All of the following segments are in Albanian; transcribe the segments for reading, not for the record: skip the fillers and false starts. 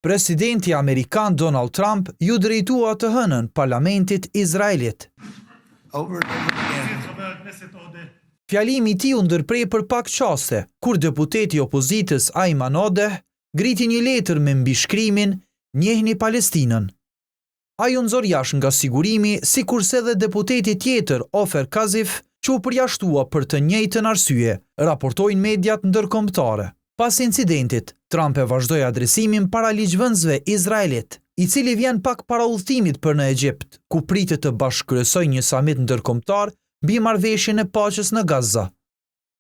Presidenti Amerikan Donald Trump ju drejtua të hënën parlamentit Izraelit. Fjalimi i tij u ndërprej për pak qaste, kur deputeti i opozitës Ayman Odeh griti një letër me mbishkrimin "Njehni Palestinën". Ai u nxor jashtë nga sigurimi, sikurse edhe deputeti tjetër Ofer Kazif, që u përjashtua për të njëjtën arsye, raportojnë mediat ndërkombëtare. Pas incidentit, Trump e vazhdoi adresimin para ligjvënësve izraelit, i cili vjen pak para udhëtimit për në Egjipt, ku pritet të bashkëkryesojë një samit ndërkombëtar mbi marrëveshjen e paqes në Gaza.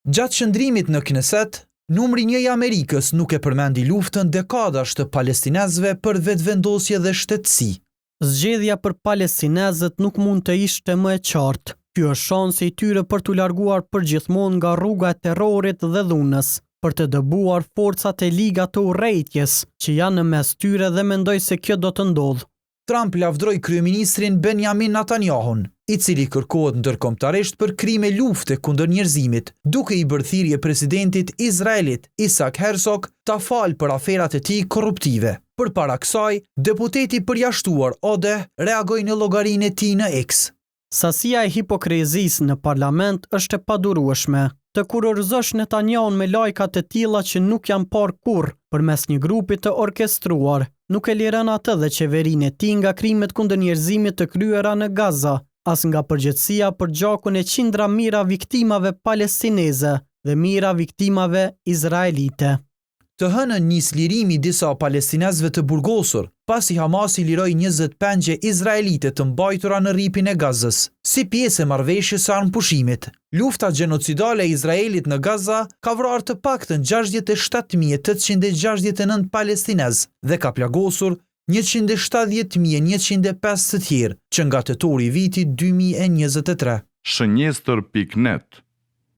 Gjatë qëndrimit në Knesset, numri 1 i Amerikës nuk e përmendi luftën dekadash të palestinezëve për vetëvendosje dhe shtetësi. Zgjedhja për palestinezët nuk mund të ishte më e qartë. Ky është shansi i tyre për t'u larguar përgjithmonë nga rruga e terrorit dhe dhunës, për të dëbuar forcat e ligat të urrejtjes që janë në mes tyre dhe mendoj se kjo do të ndodhë. Trump lavdroi kryeministrin Benjamin Netanyahun, i cili kërkohet ndërkombëtarisht për krime lufte kundër njerëzimit, duke i bërë thirrje presidentit Izraelit Isaac Herzog ta falë për aferat e tij korruptive. Përpara kësaj, deputeti përjashtuar Odeh reagoi në llogarinë e tij në X. Sasia e hipokrizisë në parlament është e padurueshme. Të kurorëzosh Netanyahun me lajka të tilla që nuk janë parë kurrë përmes një grupi të orkestruar, nuk e liron atë dhe qeverinë e tij nga krimet kundër njerëzimit të kryera në Gaza, as nga përgjegjësia për gjakun e qindra mijëra viktimave palestineze dhe mijëra viktimave izraelite. Të hënën nis lirimi disa palestinezëve të burgosur, pasi Hamasi liroi 20 pengje izraelite të mbajtura në rripin e Gazës, si pjesë e marrëveshjes së armëpushimit. Lufta gjenocidale e Izraelit në Gaza ka vrarë të paktën 67.869 palestinezë dhe ka plagosur 170.105 të tjerë, që nga tetori i vitit 2023. Shënjestër.net